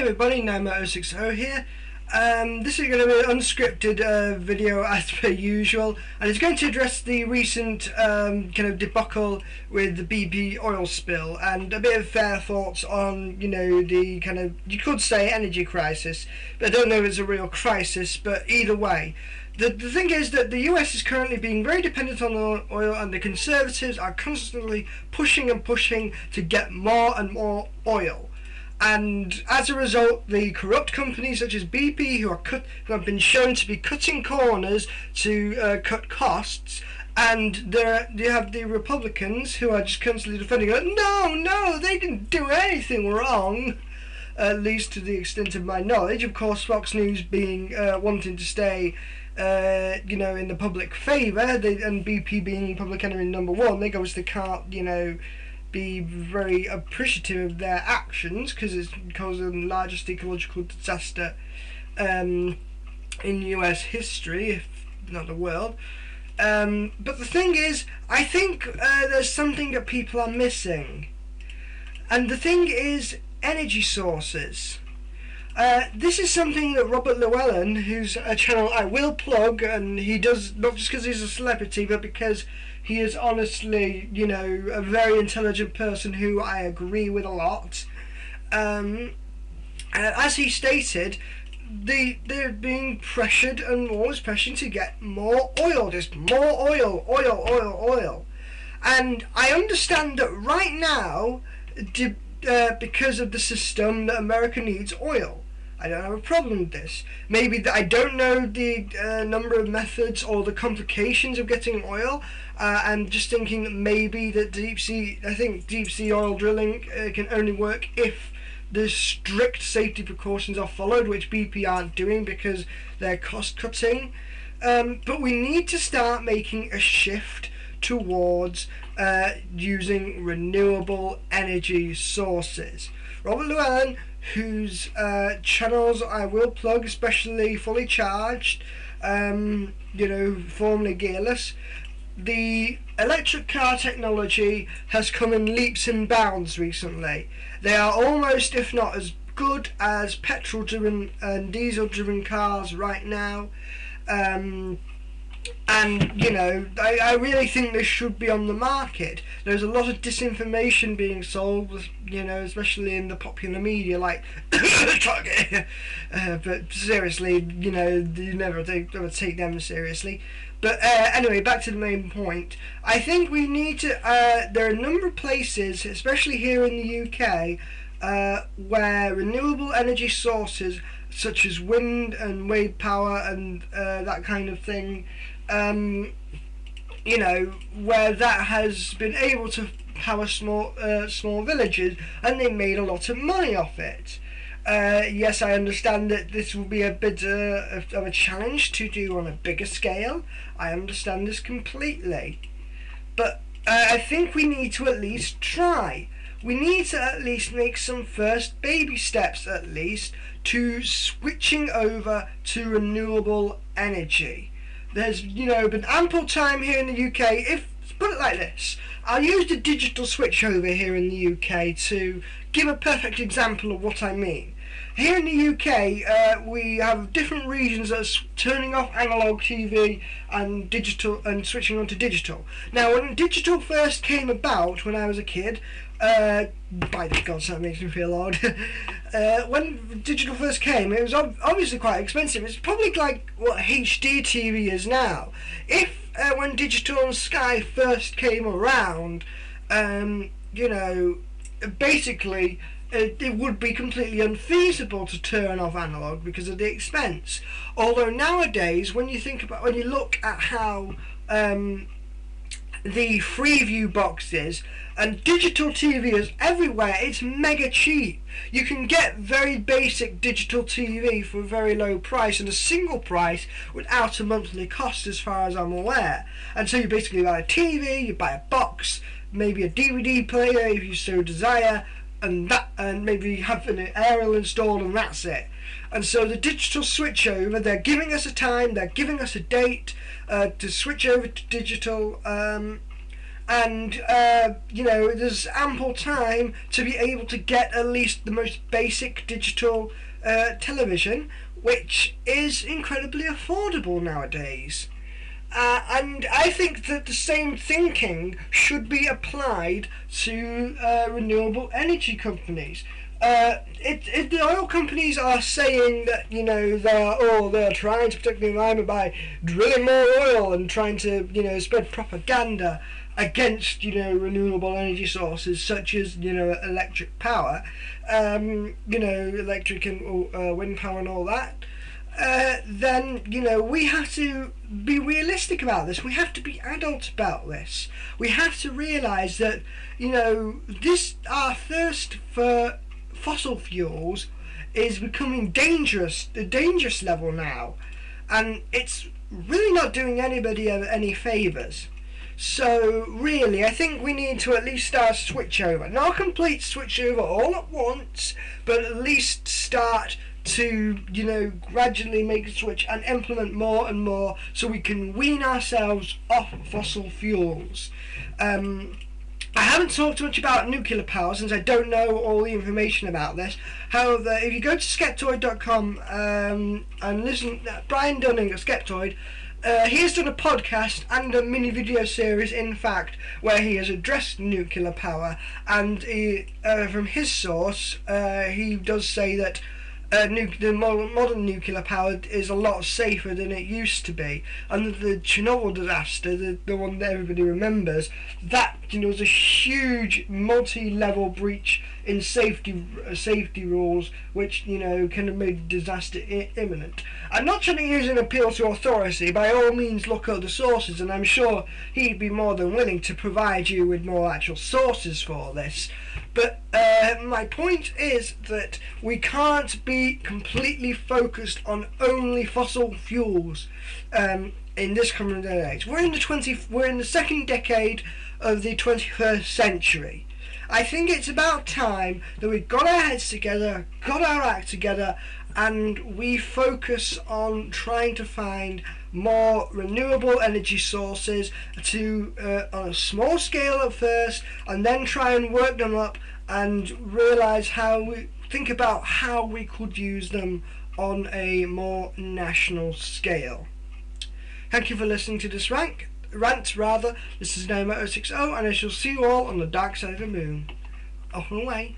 everybody, Nemo060 here. This is going to be an unscripted video as per usual, and it's going to address the recent kind of debacle with the BP oil spill and a bit of fair thoughts on, the kind of, you could say, energy crisis, but I don't know if it's a real crisis, but either way. The thing is that the US is currently being very dependent on oil, and the Conservatives are constantly pushing and pushing to get more and more oil. And as a result, the corrupt companies such as BP, who have been shown to be cutting corners to cut costs, and you have the Republicans who are just constantly defending it. No, they didn't do anything wrong, at least to the extent of my knowledge. Of course, Fox News being wanting to stay, in the public favour, and BP being public enemy number one, they obviously can't, be very appreciative of their actions because it's causing the largest ecological disaster in US history, if not the world. But the thing is, I think there's something that people are missing, and the thing is energy sources. This is something that Robert Llewellyn, whose channel I will plug, and he does not just because he's a celebrity, but because he is honestly, a very intelligent person who I agree with a lot. As he stated, they're being pressured and always pressuring to get more oil, just more oil. And I understand that right now, because of the system, that America needs oil. I don't have a problem with this. Maybe I don't know the number of methods or the complications of getting oil. I'm just thinking that maybe that deep sea oil drilling can only work if the strict safety precautions are followed, which BP aren't doing because they're cost cutting. But we need to start making a shift towards using renewable energy sources. Robert Llewellyn, whose channels I will plug, especially Fully Charged, formerly Gearless, the electric car technology has come in leaps and bounds recently. They are almost, if not as good as petrol-driven and diesel-driven cars right now. I really think this should be on the market. There's a lot of disinformation being sold, especially in the popular media, like Target. But seriously, you never take them seriously. But anyway, back to the main point. I think we need to. There are a number of places, especially here in the UK, where renewable energy sources such as wind and wave power and that kind of thing, where that has been able to power small villages, and they made a lot of money off it. Yes, I understand that this will be a bit of a challenge to do on a bigger scale. I understand this completely. But I think we need to at least try. We need to at least make some first baby steps, at least, to switching over to renewable energy. There's, been ample time here in the UK. Put it like this, I'll use the digital switch over here in the UK to give a perfect example of what I mean. Here in the UK, we have different regions that are turning off analog TV and digital and switching on to digital. Now, when digital first came about, when I was a kid, by the gods, that makes me feel old. When digital first came, it was obviously quite expensive. It's probably like what HD TV is now. When digital and Sky first came around, basically it would be completely unfeasible to turn off analog because of the expense. Although nowadays, when you look at how the Freeview box is, and digital TV is everywhere, it's mega cheap. You can get very basic digital TV for a very low price, and a single price without a monthly cost, as far as I'm aware. And so you basically buy a TV, you buy a box, maybe a DVD player if you so desire, and maybe have an aerial installed, and that's it. And so the digital switchover, they're giving us a time, they're giving us a date to switch over to digital, and there's ample time to be able to get at least the most basic digital television, which is incredibly affordable nowadays. And I think that the same thinking should be applied to renewable energy companies. The oil companies are saying that they're trying to protect the environment by drilling more oil and trying to spread propaganda against renewable energy sources such as electric power, electric and wind power and all that. Then we have to be realistic about this. We have to be adult about this. We have to realise that our thirst for fossil fuels is becoming dangerous, the dangerous level now, and it's really not doing anybody any favours. So really, I think we need to at least start a switch over. Not a complete switch over all at once, but at least start to gradually make a switch and implement more and more so we can wean ourselves off fossil fuels. I haven't talked much about nuclear power since I don't know all the information about this. However, if you go to Skeptoid.com and listen, Brian Dunning of Skeptoid, he has done a podcast and a mini video series, in fact, where he has addressed nuclear power, and from his source, he does say that the modern nuclear power is a lot safer than it used to be, and the Chernobyl disaster, the one that everybody remembers, that was a huge multi-level breach in safety rules, which kind of made disaster imminent. I'm not trying to use an appeal to authority. By all means, look at the sources, and I'm sure he'd be more than willing to provide you with more actual sources for this. But my point is that we can't be completely focused on only fossil fuels in this coming age. We're in the second decade of the 21st century. I think it's about time that we got our heads together, got our act together, and we focus on trying to find more renewable energy sources on a small scale at first, and then try and work them up and think about how we could use them on a more national scale. Thank you for listening to this rant. This is Nemo060, and I shall see you all on the dark side of the moon. Off and away.